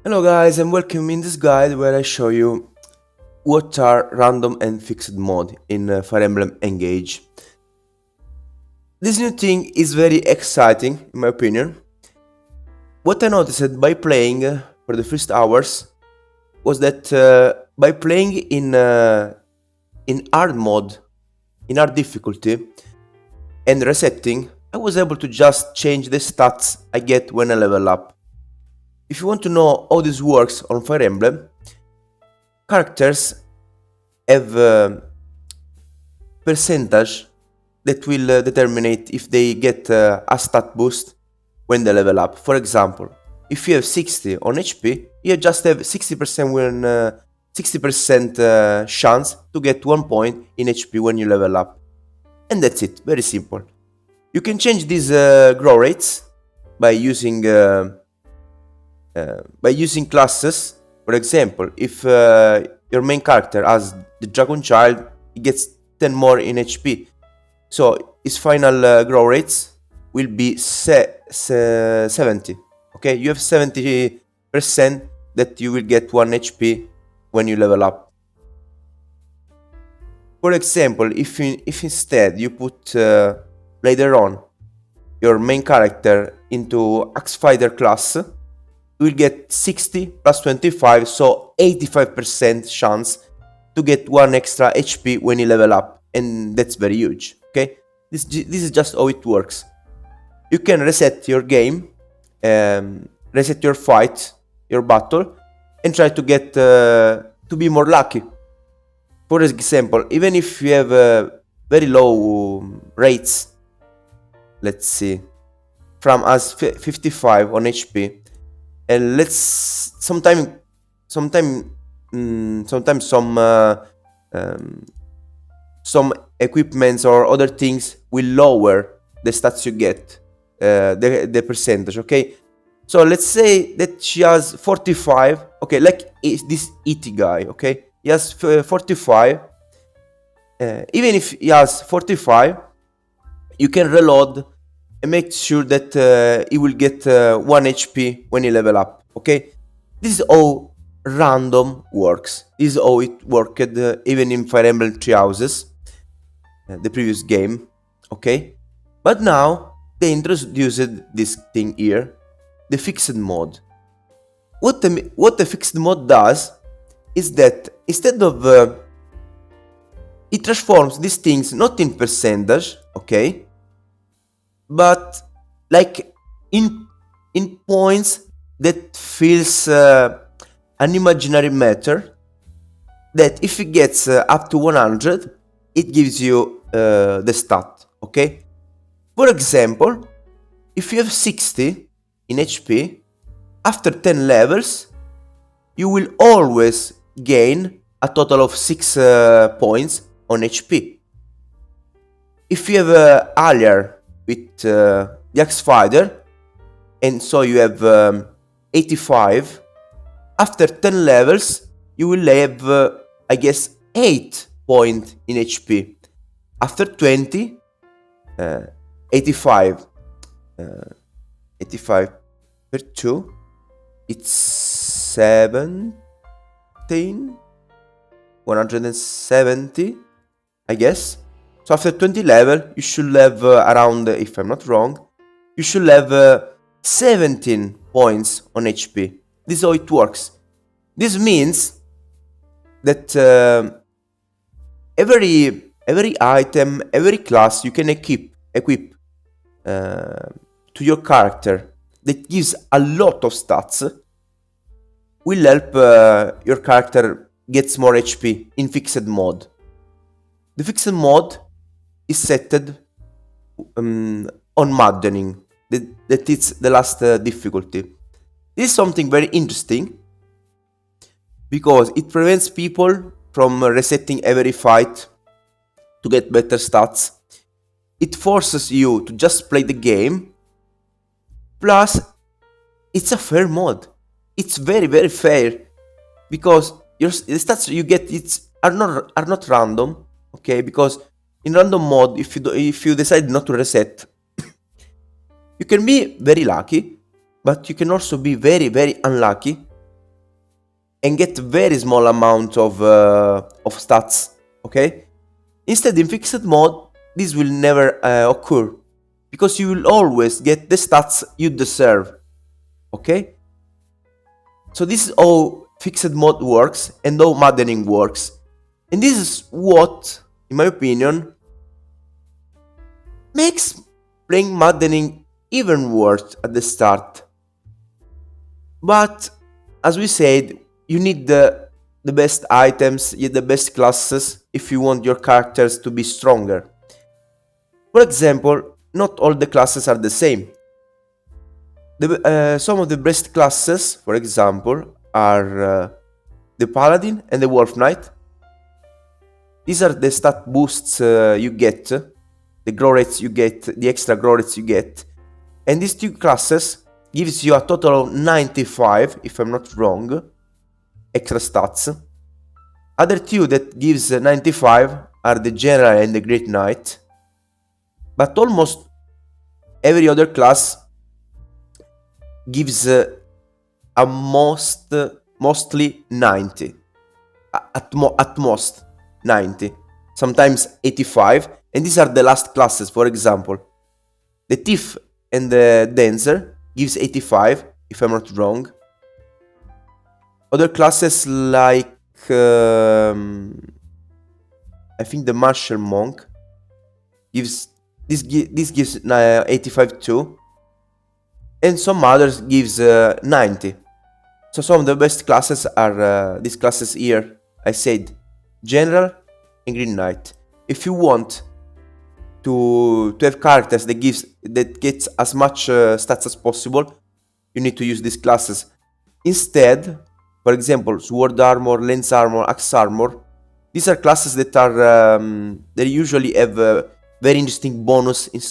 Hello guys and welcome in this guide where I show you what are random and fixed mode in Fire Emblem Engage. This new thing is very exciting in my opinion. What I noticed by playing for the first hours was that by playing in hard mode, in hard difficulty and resetting, I was able to just change the stats I get when I level up. If you want to know how this works on Fire Emblem, characters have percentage that will determine if they get a stat boost when they level up. For example, if you have 60 on HP, you just have 60% when 60% chance to get 1 point in HP when you level up. And that's it, very simple. You can change these grow rates by using classes. For example, if your main character has the Dragon Child, he gets 10 more in HP. So his final grow rates will be 70. Okay, you have 70% that you will get 1 HP when you level up. For example, if instead you put later on your main character into Axe Fighter class, you will get 60 plus 25, so 85% chance to get 1 extra HP when you level up, and that's very huge. Okay, this is just how it works. You can reset your game, reset your fight, your battle, and try to get to be more lucky. For example, even if you have very low rates, let's see, from as 55 on HP, and let's sometimes some equipments or other things will lower the stats you get, the percentage. Okay, so let's say that she has 45. Okay, like this ET guy. Okay, he has 45. Even if he has 45, you can reload and make sure that he will get 1 HP when you level up. Okay, this is how random works. This is how it worked even in Fire Emblem Three Houses, the previous game. Okay, but now they introduced this thing here, the fixed mode. What the fixed mode does is that instead of it transforms these things not in percentage, okay, but like in points that feels an imaginary matter, that if it gets up to 100, it gives you the stat. Okay, for example, if you have 60 in HP, after 10 levels you will always gain a total of 6 points on HP. If you have Aliar with the Axe Fighter, and so you have 85, after 10 levels you will have I guess 8 points in HP. After 20, 85 per 2, it's 17, 170, I guess. So after 20 level, you should have around, if I'm not wrong, you should have 17 points on HP. This is how it works. This means that every item, every class you can equip to your character that gives a lot of stats will help your character gets more HP in fixed mode. The fixed mode is set on Maddening. That is the last difficulty. This is something very interesting because it prevents people from resetting every fight to get better stats. It forces you to just play the game. Plus, it's a fair mode. It's very, very fair because the stats you get are not random. Okay, because in random mode, if you decide not to reset, you can be very lucky, but you can also be very, very unlucky and get very small amount of stats, okay? Instead, in fixed mode, this will never occur, because you will always get the stats you deserve, okay? So this is how fixed mode works and how Maddening works. And this is what, in my opinion, makes playing Maddening even worse at the start. But, as we said, you need the best items, the best classes if you want your characters to be stronger. For example, not all the classes are the same. Some of the best classes, for example, are the Paladin and the Wolf Knight. These are the stat boosts you get, the grow rates you get, the extra grow rates you get. And these two classes gives you a total of 95, if I'm not wrong, extra stats. Other two that gives 95 are the General and the Great Knight. But almost every other class gives mostly 90. At most 90. Sometimes 85. And these are the last classes, for example. The Thief and the Dancer gives 85, if I'm not wrong. Other classes like I think the Martial Monk gives this gives 85 too, and some others gives 90. So some of the best classes are these classes here. I said General and Green Knight. If you want to have characters that gets as much stats as possible, you need to use these classes. Instead, for example, Sword Armor, Lens Armor, Axe Armor, these are classes that are they usually have very interesting bonus in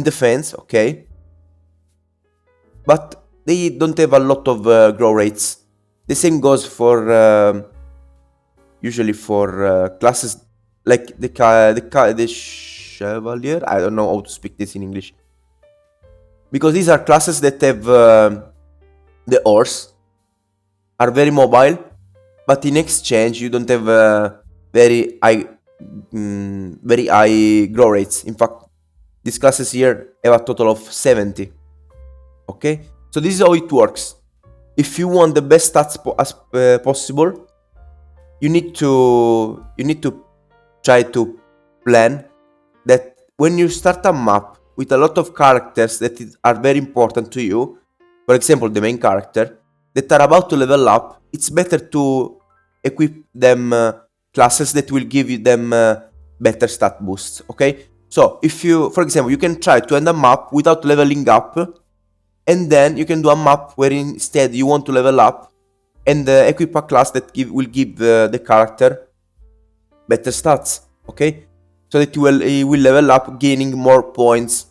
defense, okay, but they don't have a lot of grow rates. The same goes for usually for classes like the Chevalier. I don't know how to speak this in English, because these are classes that have the horse, are very mobile, but in exchange you don't have very high grow rates. In fact, these classes here have a total of 70. Okay, so this is how it works. If you want the best stats as possible, you need to try to plan that when you start a map with a lot of characters that are very important to you, for example the main character, that are about to level up, it's better to equip them classes that will give you them better stat boosts, okay? So if you, for example, you can try to end a map without leveling up, and then you can do a map where instead you want to level up and equip a class that will give the character better stats, okay? So that he will level up, gaining more points.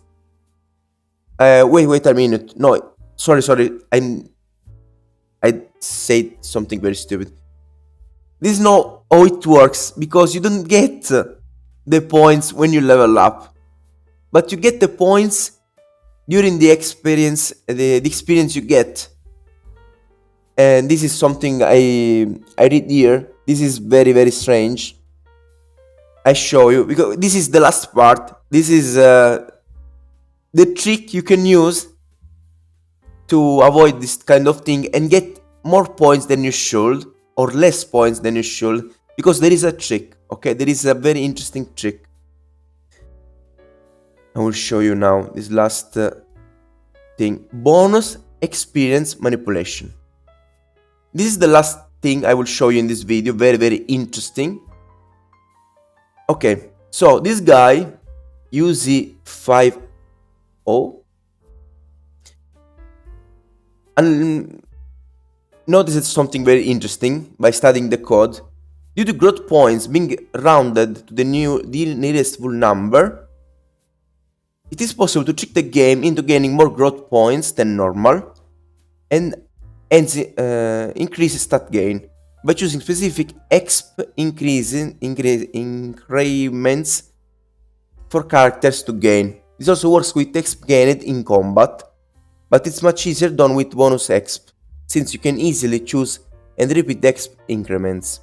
Wait a minute. No, sorry. I said something very stupid. This is not how it works, because you don't get the points when you level up, but you get the points during the experience, the experience you get. And this is something I read here. This is very, very strange. I show you, because this is the last part. This is the trick you can use to avoid this kind of thing and get more points than you should, or less points than you should, because there is a trick, okay? There is a very interesting trick. I will show you now this last thing. Bonus experience manipulation. This is the last thing I will show you in this video. Very, very interesting. Okay, so this guy, UZ50, and notice it's something very interesting by studying the code. Due to growth points being rounded to the nearest full number, it is possible to trick the game into gaining more growth points than normal, and increase stat gain by choosing specific exp increments for characters to gain. This also works with exp gained in combat, but it's much easier done with bonus exp. since you can easily choose and repeat the exp increments.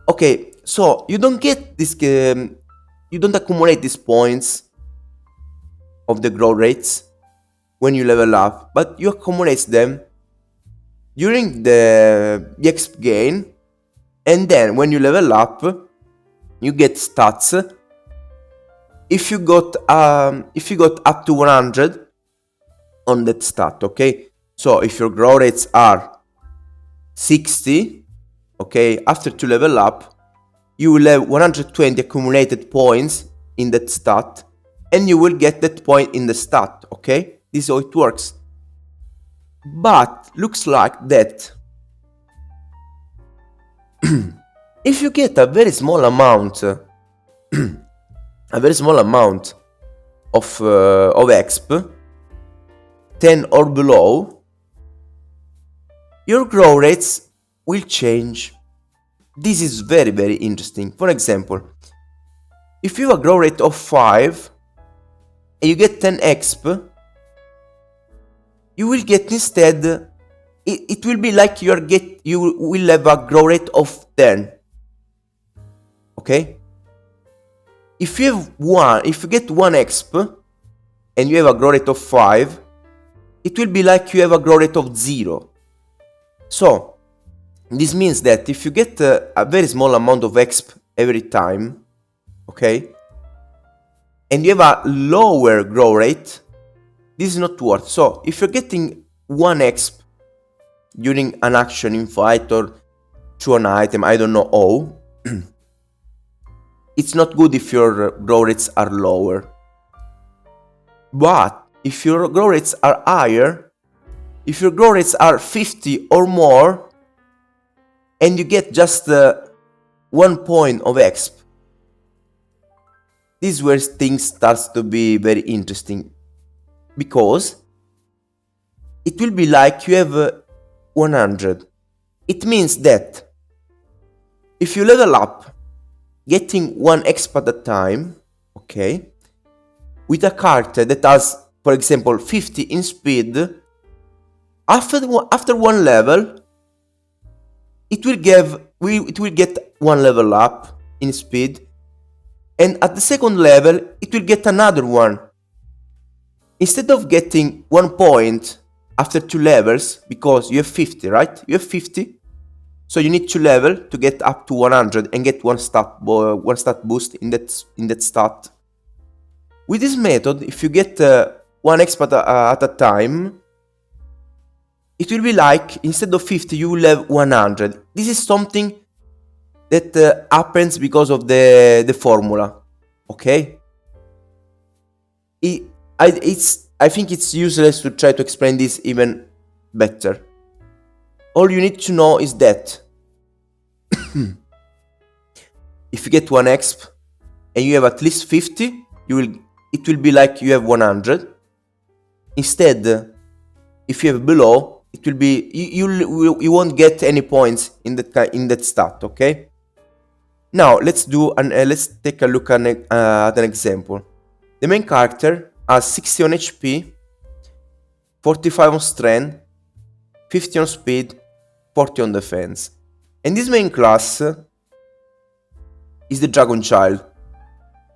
Okay, so you don't get this, you don't accumulate these points of the growth rates when you level up, but you accumulate them during the exp gain, and then when you level up, you get stats. If you got up to 100 on that stat, okay? So if your growth rates are 60, okay, after to level up, you will have 120 accumulated points in that stat, and you will get that point in the stat, okay? This is how it works. But looks like that if you get a very small amount of exp, 10 or below, your growth rates will change. This is very, very interesting. For example, if you have a growth rate of 5 and you get 10 exp, you will get instead, it will be like you will have a growth rate of 10. Okay? If you get 1 exp and you have a growth rate of 5, it will be like you have a growth rate of 0. So this means that if you get a very small amount of exp every time, okay, and you have a lower growth rate, this is not worth. So if you're getting 1 exp during an action in fight or through an item, I don't know how, it's not good if your growth rates are lower. But if your growth rates are higher, if your growth rates are 50 or more, and you get just 1 point of exp, this is where things starts to be very interesting, because it will be like you have 100. It means that if you level up getting 1 exp at a time, okay, with a character that has, for example, 50 in speed, after 1 level, it will get 1 level up in speed, and at the second level, it will get another one. Instead of getting 1 point after 2 levels, because you have 50, right? You have 50, so you need 2 level to get up to 100 and get one stat boost in that stat. With this method, if you get 1 exp at a time, it will be like, instead of 50, you will have 100. This is something that happens because of the formula, okay? I think it's useless to try to explain this even better. All you need to know is that if you get 1 exp and you have at least 50, it will be like you have 100. Instead, if you have below, it will be you won't get any points in that stat, okay? Now let's take a look at an example. The main character has 60 on HP, 45 on strength, 50 on speed, 40 on defense. And this main class is the Dragon Child,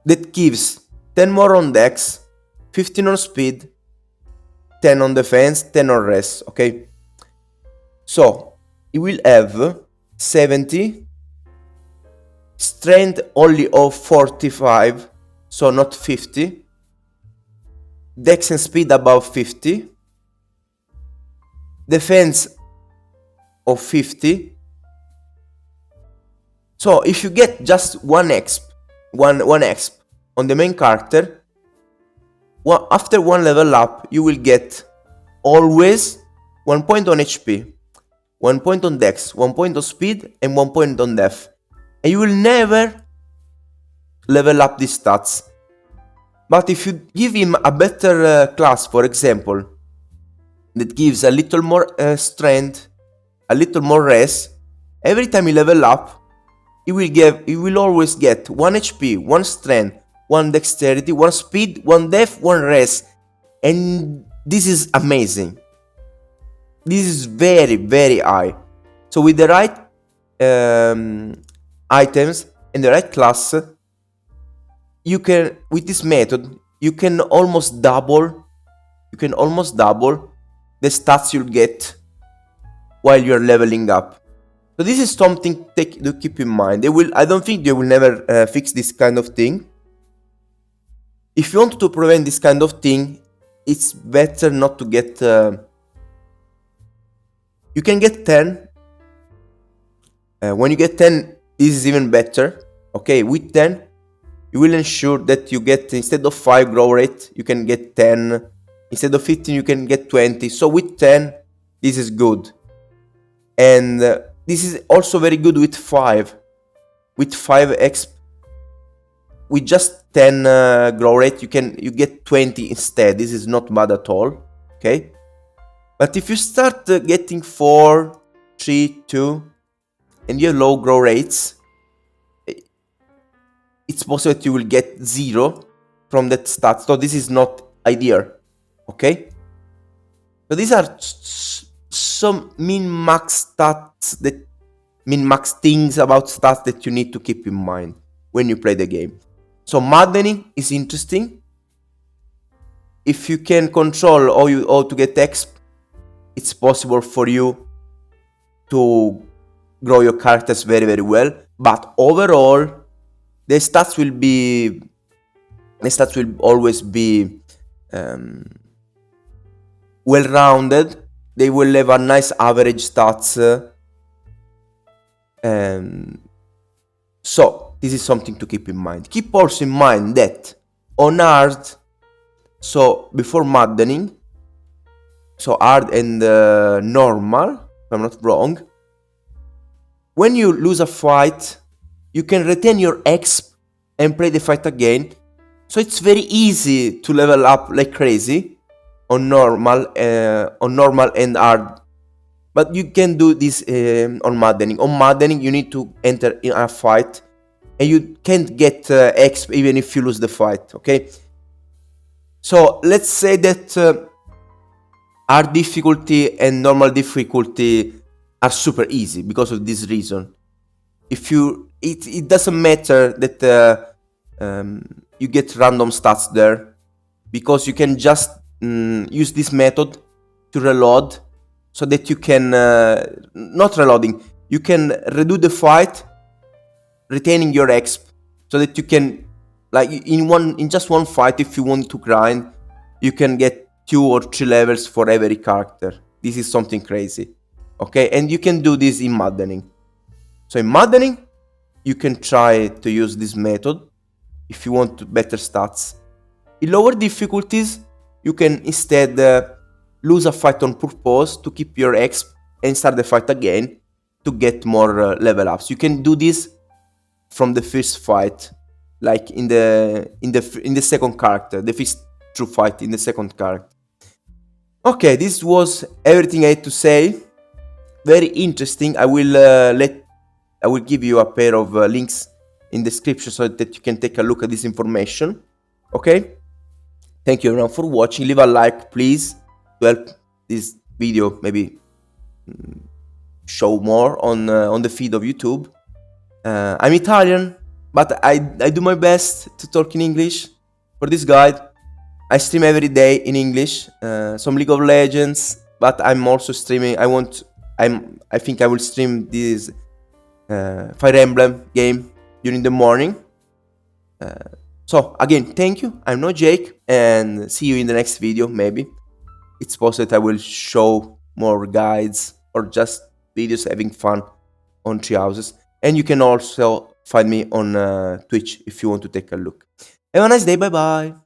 that gives 10 more on dex, 15 on speed, 10 on defense, 10 on res, okay? So it will have 70, strength only of 45, so not 50, dex and speed above 50, defense of 50. So if you get just 1 exp on the main character, after 1 level up, you will get always 1 point on HP, 1 point on dex, 1 point on speed, and 1 point on def. And you will never level up these stats. But if you give him a better class, for example, that gives a little more strength, a little more res, every time you level up, you will always get 1 HP, 1 strength, 1 dexterity, 1 speed, 1 def, 1 res. And this is amazing. This is very, very high. So with the right items and the right class, you can, with this method, you can almost double the stats you'll get while you're leveling up. So this is something to keep in mind. I don't think they will never fix this kind of thing. If you want to prevent this kind of thing, it's better not to get. You can get 10. When you get 10, this is even better. Okay, with 10, you will ensure that you get, instead of 5 grow rate, you can get 10. Instead of 15, you can get 20. So with 10, this is good. And this is also very good with 5. With 5 exp, with just 10 grow rate, you get 20 instead. This is not bad at all. Okay, but if you start getting 4, 3, 2, and you have low grow rates, it's possible that you will get 0 from that stat. So this is not ideal. Okay, so these are some min-max stats, that min-max things about stats that you need to keep in mind when you play the game. So maddening is interesting. If you can control how to get exp, it's possible for you to grow your characters very, very well. But overall, the stats will always be well-rounded. They will have a nice average stats. So this is something to keep in mind. Keep also in mind that on hard, so before maddening, so hard and normal, if I'm not wrong, when you lose a fight, you can retain your exp and play the fight again. So it's very easy to level up like crazy on normal and hard. But you can do this on maddening. On maddening, you need to enter in a fight, and you can't get exp even if you lose the fight. Okay. So let's say that hard difficulty and normal difficulty are super easy because of this reason. If it doesn't matter that you get random stats there, because you can just use this method to reload, so that you can not reloading, you can redo the fight, retaining your exp, so that you can, like, in just one fight, if you want to grind, you can get 2 or 3 levels for every character. This is something crazy. Okay, and you can do this in maddening. So in maddening, you can try to use this method if you want better stats. In lower difficulties, you can instead lose a fight on purpose to keep your exp and start the fight again to get more level ups. You can do this from the first fight, like in the second character, the first true fight in the second character. Okay, this was everything I had to say. Very interesting. I will give you a pair of links in the description so that you can take a look at this information. Okay? Thank you everyone for watching. Leave a like, please, to help this video maybe show more on the feed of YouTube. I'm Italian, but I do my best to talk in English for this guide. I stream every day in English, some League of Legends, but I'm also streaming. I think I will stream this Fire Emblem game during the morning. So again, thank you. I'm not Jake, and see you in the next video. Maybe it's possible that I will show more guides or just videos having fun on tree houses. And you can also find me on Twitch if you want to take a look. Have a nice day. Bye bye.